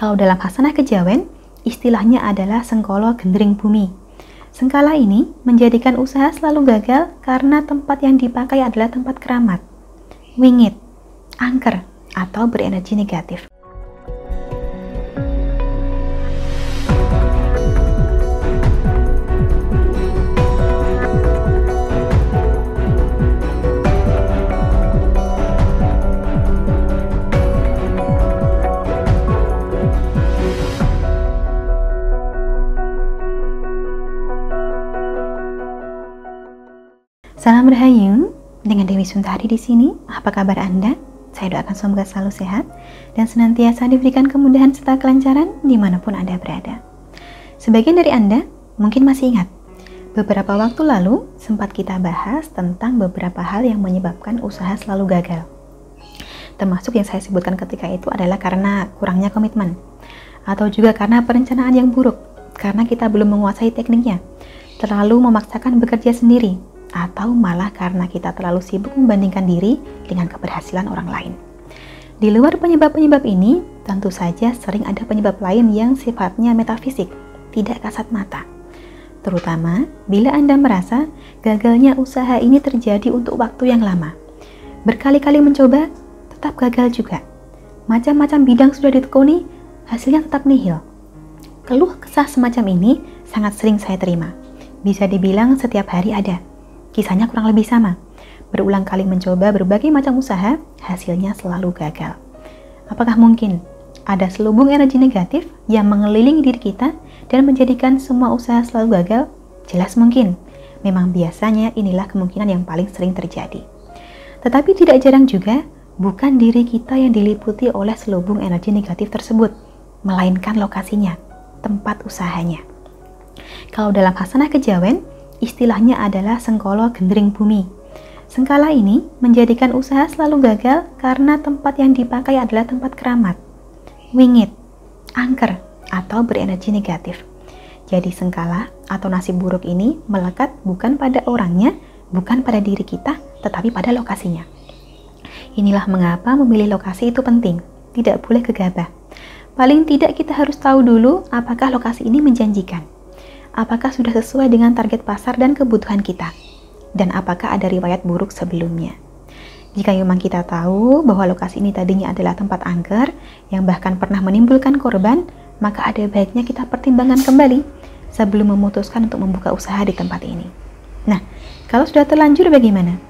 Kalau dalam Hasanah Kejawen, istilahnya adalah sengkolo gendring bumi. Sengkala ini menjadikan usaha selalu gagal karena tempat yang dipakai adalah tempat keramat, wingit, angker, atau berenergi negatif. Salam Rahayu, dengan Dewi Suntari di sini. Apa kabar Anda? Saya doakan semoga selalu sehat dan senantiasa diberikan kemudahan serta kelancaran dimanapun Anda berada. Sebagian dari Anda mungkin masih ingat, beberapa waktu lalu sempat kita bahas tentang beberapa hal yang menyebabkan usaha selalu gagal. Termasuk yang saya sebutkan ketika itu adalah karena kurangnya komitmen, atau juga karena perencanaan yang buruk, karena kita belum menguasai tekniknya, terlalu memaksakan bekerja sendiri, atau malah karena kita terlalu sibuk membandingkan diri dengan keberhasilan orang lain. Di luar penyebab-penyebab ini, tentu saja sering ada penyebab lain yang sifatnya metafisik, tidak kasat mata. Terutama bila Anda merasa gagalnya usaha ini terjadi untuk waktu yang lama. Berkali-kali mencoba, tetap gagal juga. Macam-macam bidang sudah ditekuni, hasilnya tetap nihil. Keluh kesah semacam ini sangat sering saya terima. Bisa dibilang setiap hari ada. Kisahnya kurang lebih sama. Berulang kali mencoba berbagai macam usaha, hasilnya selalu gagal. Apakah mungkin ada selubung energi negatif yang mengelilingi diri kita dan menjadikan semua usaha selalu gagal? Jelas mungkin. Memang biasanya inilah kemungkinan yang paling sering terjadi. Tetapi tidak jarang juga, bukan diri kita yang diliputi oleh selubung energi negatif tersebut, melainkan lokasinya, tempat usahanya. Kalau dalam Hasanah Kejawen, istilahnya adalah sengkolo gendring bumi. Sengkala ini menjadikan usaha selalu gagal karena tempat yang dipakai adalah tempat keramat, wingit, angker, atau berenergi negatif. Jadi sengkala atau nasib buruk ini melekat bukan pada orangnya, bukan pada diri kita, tetapi pada lokasinya. Inilah mengapa memilih lokasi itu penting, tidak boleh gegabah. Paling tidak kita harus tahu dulu apakah lokasi ini menjanjikan. Apakah sudah sesuai dengan target pasar dan kebutuhan kita? Dan apakah ada riwayat buruk sebelumnya? Jika memang kita tahu bahwa lokasi ini tadinya adalah tempat angker yang bahkan pernah menimbulkan korban, maka ada baiknya kita pertimbangkan kembali sebelum memutuskan untuk membuka usaha di tempat ini. Nah, kalau sudah terlanjur bagaimana?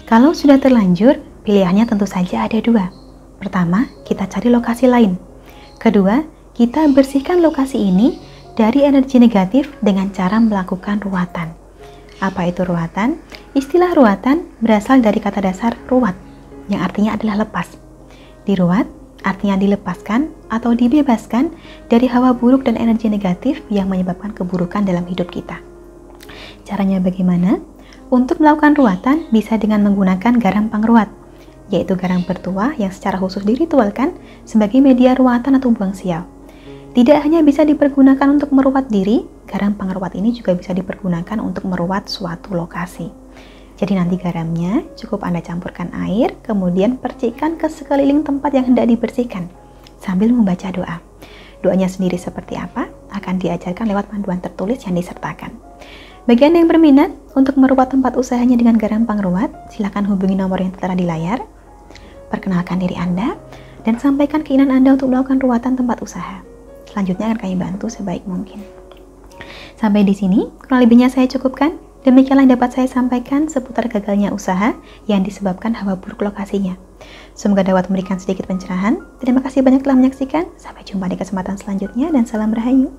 Kalau sudah terlanjur, pilihannya tentu saja ada dua. Pertama, kita cari lokasi lain. Kedua, kita bersihkan lokasi ini dari energi negatif dengan cara melakukan ruwatan. Apa itu ruwatan? Istilah ruwatan berasal dari kata dasar ruwat, yang artinya adalah lepas. Diruat artinya dilepaskan atau dibebaskan dari hawa buruk dan energi negatif yang menyebabkan keburukan dalam hidup kita. Caranya bagaimana? Untuk melakukan ruwatan bisa dengan menggunakan garam pangruat, yaitu garam bertuah yang secara khusus diritualkan sebagai media ruwatan atau buang sial. Tidak hanya bisa dipergunakan untuk meruat diri, garam pengruat ini juga bisa dipergunakan untuk meruat suatu lokasi. Jadi nanti garamnya cukup Anda campurkan air, kemudian percikan ke sekeliling tempat yang hendak dibersihkan, sambil membaca doa. Doanya sendiri seperti apa, akan diajarkan lewat panduan tertulis yang disertakan. Bagi Anda yang berminat untuk meruat tempat usahanya dengan garam pengruat, silakan hubungi nomor yang tertera di layar, perkenalkan diri Anda, dan sampaikan keinginan Anda untuk melakukan ruatan tempat usaha. Selanjutnya akan kami bantu sebaik mungkin. Sampai di sini, kurang lebihnya saya cukupkan. Demikianlah yang dapat saya sampaikan seputar gagalnya usaha yang disebabkan hawa buruk lokasinya. Semoga dapat memberikan sedikit pencerahan. Terima kasih banyak telah menyaksikan. Sampai jumpa di kesempatan selanjutnya dan salam Rahayu.